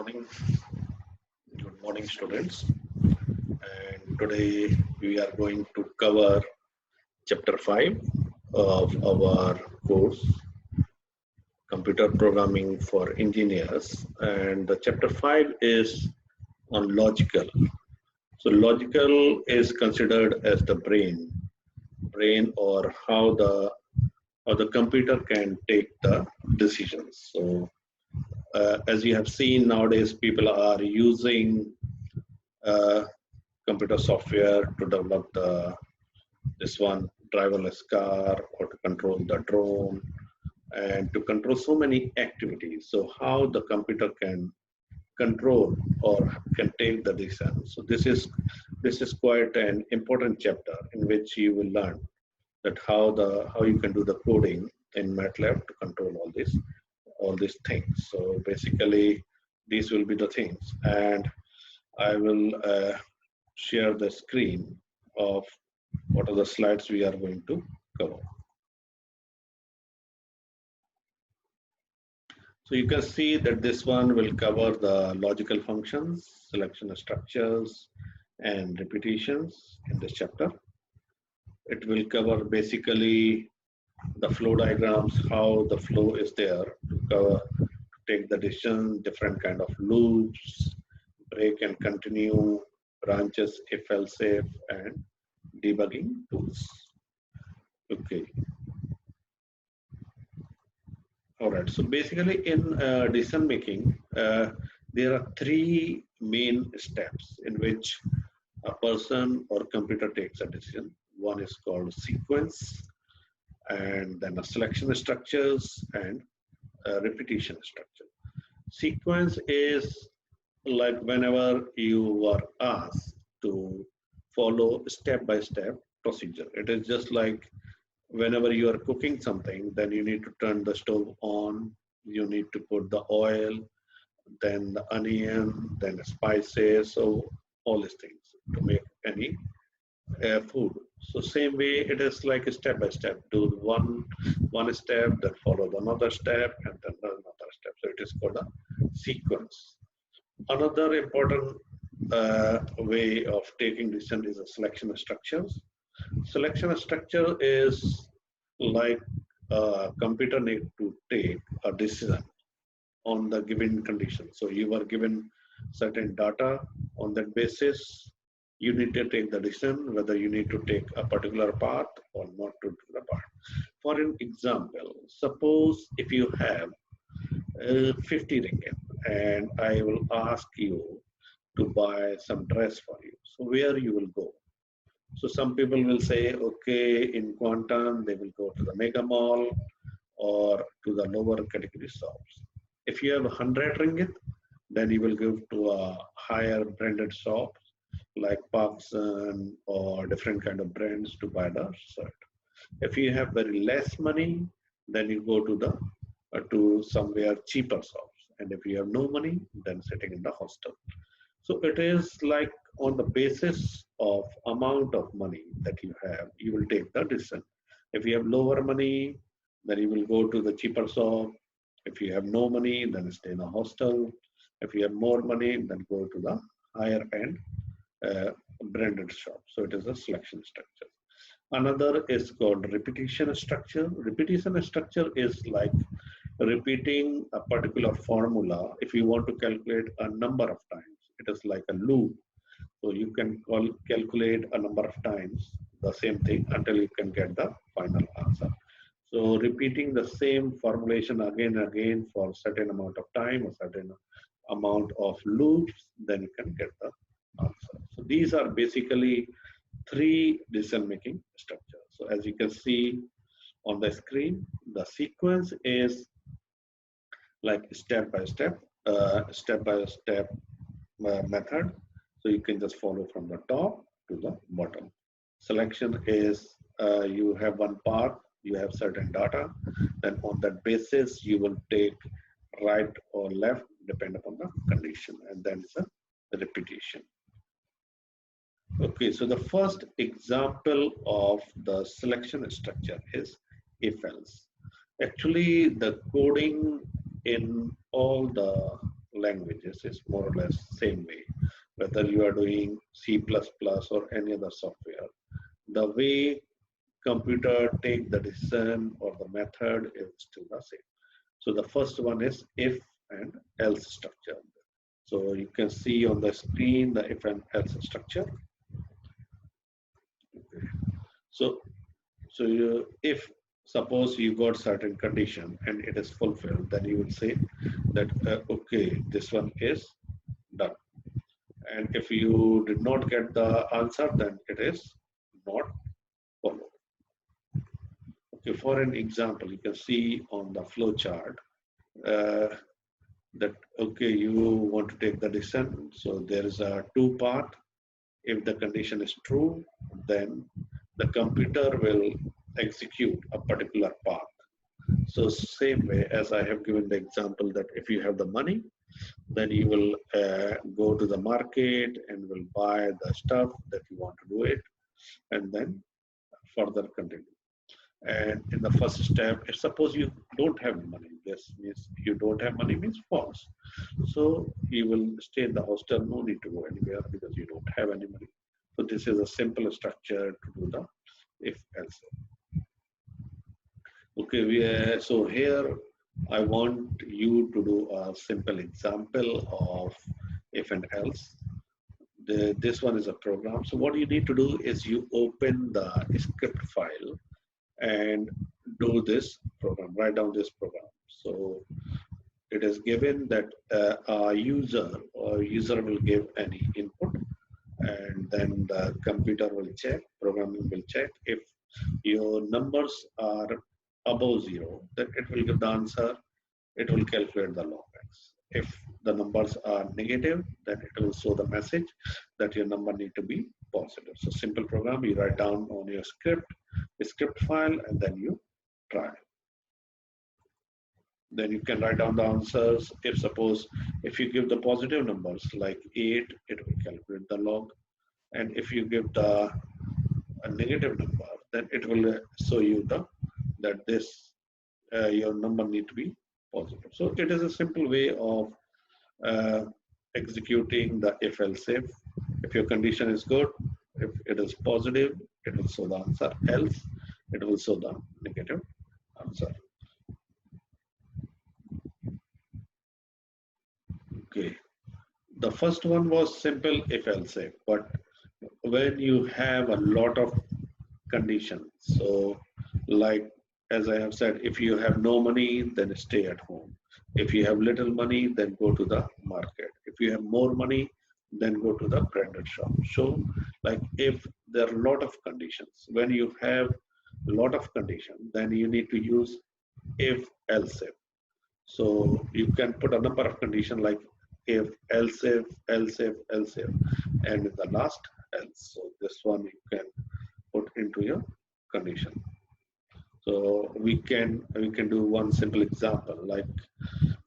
Morning, good morning, students. And today we are going to cover chapter 5 of our course, Computer Programming for Engineers. And the chapter 5 is on logical. So logical is considered as the brain or how the computer can take the decisions. So as you have seen nowadays, people are using computer software to develop this one driverless car or to control the drone and to control so many activities. So how the computer can control or can take the decision. So this is quite an important chapter in which you will learn that how you can do the coding in Matlab to control all these things. So basically these will be the things, and I will share the screen of what are the slides we are going to cover. So you can see that this one will cover the logical functions, selection structures, and repetitions in this chapter. It will cover basically the flow diagrams, how the flow is there to take the decision, different kind of loops, break and continue, branches, if else if, and debugging tools. Okay. All right. So basically, in decision making, there are three main steps in which a person or computer takes a decision. One is called sequence, and then a selection structures and a repetition structure. Sequence is like whenever you are asked to follow step-by-step procedure. It is just like whenever you are cooking something, then you need to turn the stove on, you need to put the oil, then the onion, then the spices, so all these things to make any food. So same way it is like a step-by-step. Do one step, then follow another step, and then another step. So it is called a sequence. Another important way of taking decision is a selection of structures. Selection of structure is like a computer need to take a decision on the given condition. So you are given certain data. On that basis, you need to take the decision whether you need to take a particular path or not to do the path. For an example, suppose if you have 50 ringgit and I will ask you to buy some dress for you. So where you will go? So some people will say, okay, in Quantum, they will go to the mega mall or to the lower category shops. If you have 100 ringgit, then you will go to a higher branded shop like Parkson or different kind of brands to buy the shirt. If you have very less money, then you go to somewhere cheaper shops. And if you have no money, then sitting in the hostel. So it is like on the basis of amount of money that you have, you will take the decision. If you have lower money, then you will go to the cheaper shop. If you have no money, then stay in a hostel. If you have more money, then go to the higher end branded shop. So it is a selection structure. Another is called repetition structure. Repetition structure is like repeating a particular formula. If you want to calculate a number of times, it is like a loop. So you can calculate a number of times the same thing until you can get the final answer. So repeating the same formulation again and again for a certain amount of time, a certain amount of loops, then you can get the answer. So these are basically three decision-making structures. So as you can see on the screen, the sequence is like step-by-step method. So you can just follow from the top to the bottom. Selection is you have one path, you have certain data, then on that basis you will take right or left depend upon the condition, and then it's a repetition. Okay, so the first example of the selection structure is if else. Actually, the coding in all the languages is more or less same way. Whether you are doing C++ or any other software, the way computer take the decision or the method is still the same. So the first one is if and else structure. So you can see on the screen the if and else structure. Okay. So if suppose you got certain condition and it is fulfilled, then you will say that okay, this one is done. And if you did not get the answer, then it is not followed. Okay, for an example, you can see on the flow chart uh, that okay, you want to take the decision. So there is a two path. If the condition is true, then the computer will execute a particular path. So same way as I have given the example that if you have the money, then you will go to the market and will buy the stuff that you want to do it, and then further continue. And in the first step, if suppose you don't have money, this means you don't have money means false. So you will stay in the hostel, no need to go anywhere because you don't have any money. So this is a simple structure to do the if else. Okay, so here I want you to do a simple example of if and else. This one is a program. So what you need to do is you open the script file and do this program, write down this program. So it is given that a user will give any input, and then the computer will check, programming will check. If your numbers are above 0, then it will give the answer, it will calculate the log x. If the numbers are negative, then it will show the message that your number need to be positive. So simple program, you write down on your script file, and then you try. Then you can write down the answers. If suppose if you give the positive numbers like 8, it will calculate the log. And if you give a negative number, then it will show you that this your number need to be positive. So it is a simple way of executing the if else if. If your condition is good, if it is positive, it will show the answer. Else, it will show the negative answer. Okay. The first one was simple if else if, but when you have a lot of conditions, so like as I have said, if you have no money, then stay at home. If you have little money, then go to the market. If you have more money, then go to the branded shop. So like if there are a lot of conditions, when you have a lot of conditions, then you need to use if else if. So you can put a number of conditions like if, else if, else if, else if, and in the last else. So this one you can put into your condition. So we can do one simple example like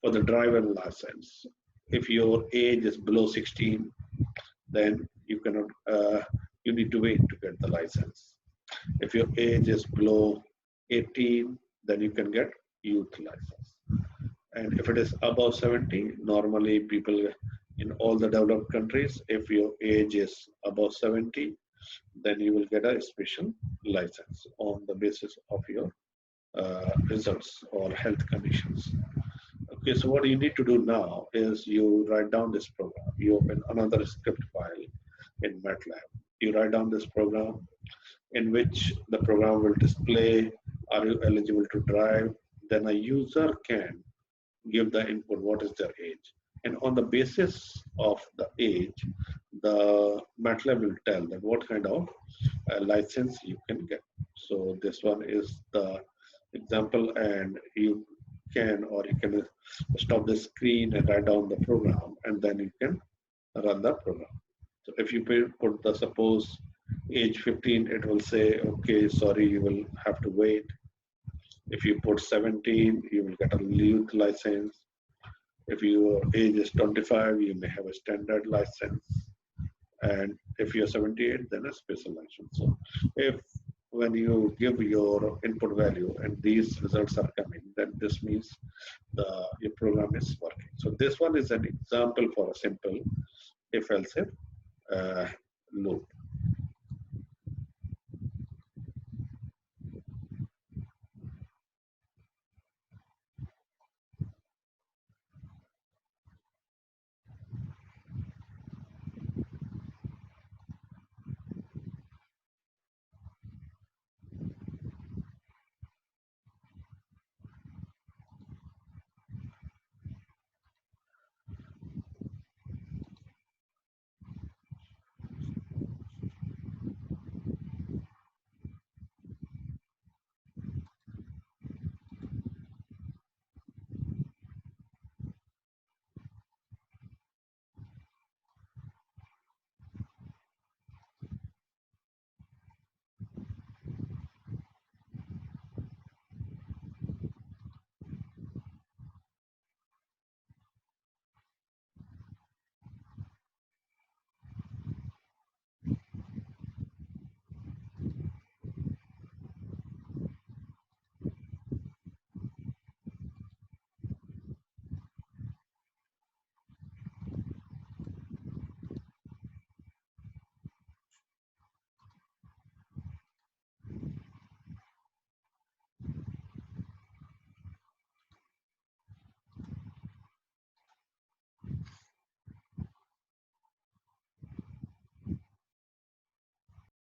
for the driver license. If your age is below 16, then you cannot you need to wait to get the license. If your age is below 18, then you can get youth license. And if it is above 70, normally people in all the developed countries, if your age is above 70, then you will get a special license on the basis of your results or health conditions. Okay, so what you need to do now is you write down this program. You open another script file in Matlab. You write down this program in which the program will display, are you eligible to drive? Then a user can give the input, what is their age. And on the basis of the age, the Matlab will tell that what kind of license you can get. So this one is the example, and you can stop the screen and write down the program, and then you can run the program. So if you put the suppose age 15, it will say, okay, sorry, you will have to wait. If you put 17, you will get a youth license. If your age is 25, you may have a standard license. And if you're 78, then a special license. So if when you give your input value and these results are coming, then this means your program is working. So this one is an example for a simple if else if loop.